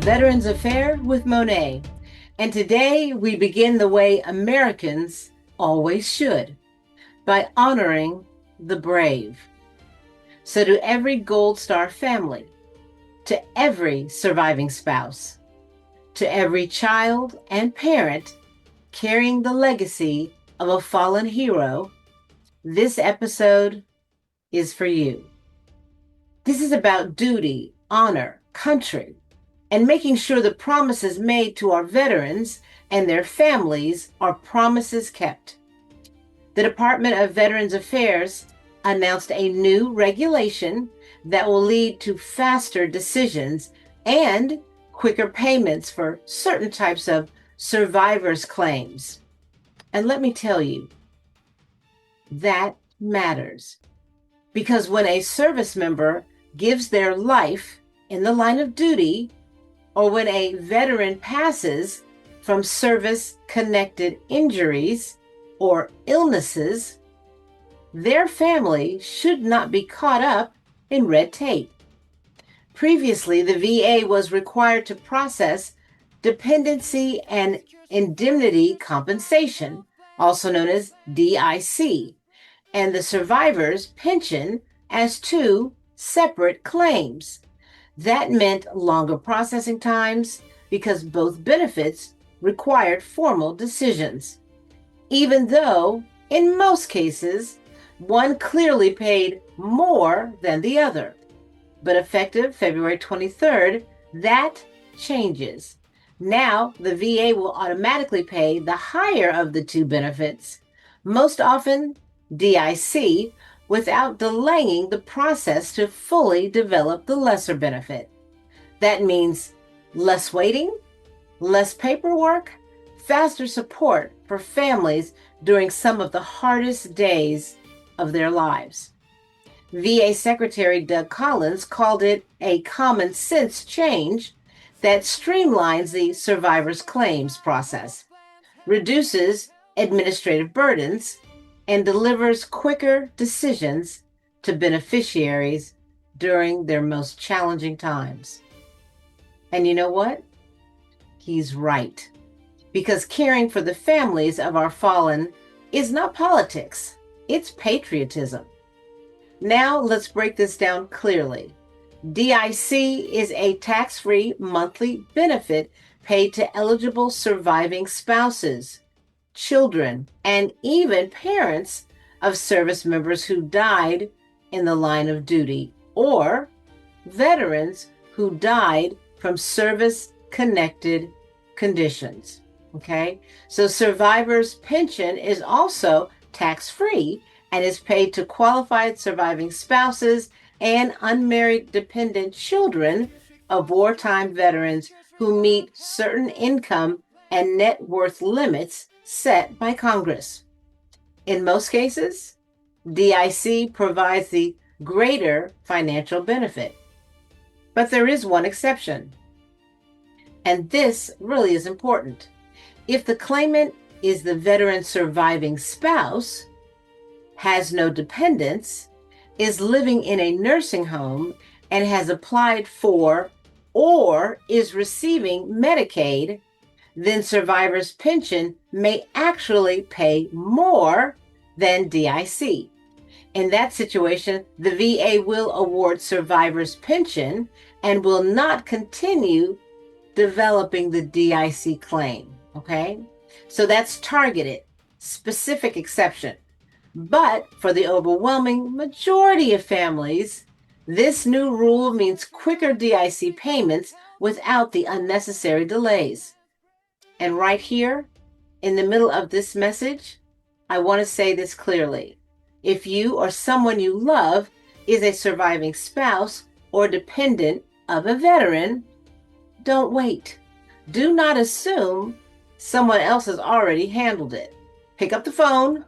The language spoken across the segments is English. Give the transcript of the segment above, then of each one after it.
Veterans Affair with Monet. And today we begin the way Americans always should, by honoring the brave. So to every Gold Star family, to every surviving spouse, to every child and parent carrying the legacy of a fallen hero, this episode is for you. This is about duty, honor, country, and making sure the promises made to our veterans and their families are promises kept. The Department of Veterans Affairs announced a new regulation that will lead to faster decisions and quicker payments for certain types of survivors' claims. And let me tell you, that matters. Because when a service member gives their life in the line of duty, or when a veteran passes from service-connected injuries or illnesses, their family should not be caught up in red tape. Previously, the VA was required to process Dependency and Indemnity Compensation, also known as DIC, and the survivor's pension as two separate claims. That meant longer processing times because both benefits required formal decisions, even though, in most cases, one clearly paid more than the other. But effective February 23rd, that changes. Now, the VA will automatically pay the higher of the two benefits, most often DIC, without delaying the process to fully develop the lesser benefit. That means less waiting, less paperwork, faster support for families during some of the hardest days of their lives. VA Secretary Doug Collins called it a common sense change that streamlines the survivor's claims process, reduces administrative burdens, and delivers quicker decisions to beneficiaries during their most challenging times. And you know what? He's right. Because caring for the families of our fallen is not politics, it's patriotism. Now let's break this down clearly. DIC is a tax-free monthly benefit paid to eligible surviving spouses, children, and even parents of service members who died in the line of duty, or veterans who died from service-connected conditions. Okay, so survivor's pension is also tax-free and is paid to qualified surviving spouses and unmarried dependent children of wartime veterans who meet certain income and net worth limits set by Congress. In most cases, DIC provides the greater financial benefit. But there is one exception. And this really is important. If the claimant is the veteran's surviving spouse, has no dependents, is living in a nursing home, and has applied for or is receiving Medicaid, then survivor's pension may actually pay more than DIC. In that situation, the VA will award survivor's pension and will not continue developing the DIC claim, okay? So that's targeted, specific exception. But for the overwhelming majority of families, this new rule means quicker DIC payments without the unnecessary delays. And right here, in the middle of this message, I want to say this clearly. If you or someone you love is a surviving spouse or dependent of a veteran, don't wait. Do not assume someone else has already handled it. Pick up the phone,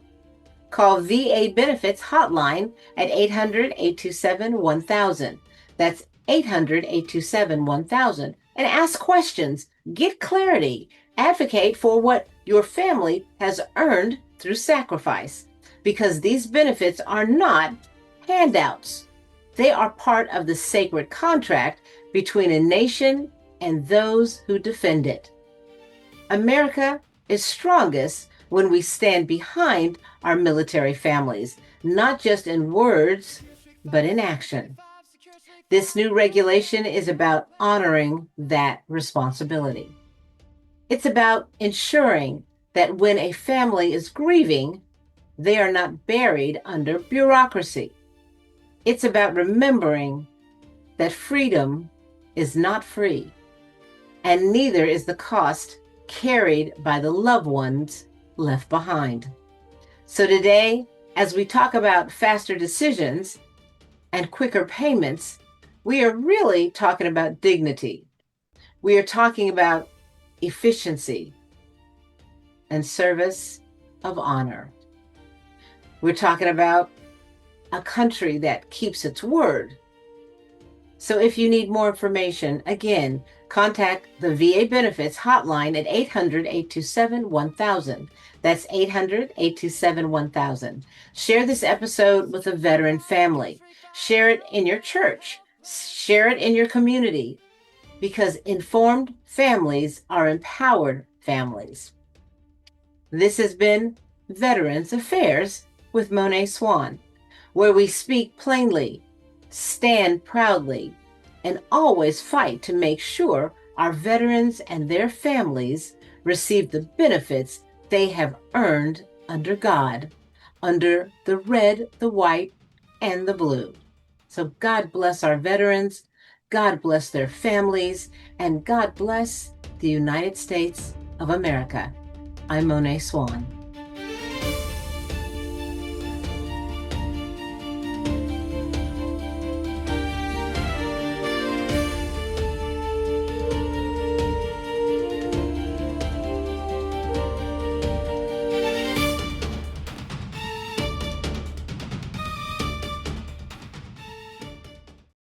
call VA Benefits Hotline at 800-827-1000. That's 800-827-1000. And ask questions, get clarity, advocate for what your family has earned through sacrifice. Because these benefits are not handouts. They are part of the sacred contract between a nation and those who defend it. America is strongest when we stand behind our military families, not just in words, but in action. This new regulation is about honoring that responsibility. It's about ensuring that when a family is grieving, they are not buried under bureaucracy. It's about remembering that freedom is not free, and neither is the cost carried by the loved ones left behind. So today, as we talk about faster decisions and quicker payments, we are really talking about dignity. We are talking about efficiency and service of honor. We're talking about a country that keeps its word. So if you need more information, again, contact the VA Benefits Hotline at 800-827-1000. That's 800-827-1000. Share this episode with a veteran family. Share it in your church. Share it in your community, because informed families are empowered families. This has been Veterans Affairs with Monet Swan, where we speak plainly, stand proudly, and always fight to make sure our veterans and their families receive the benefits they have earned under God, under the red, the white, and the blue. So God bless our veterans, God bless their families, and God bless the United States of America. I'm Monet Swan.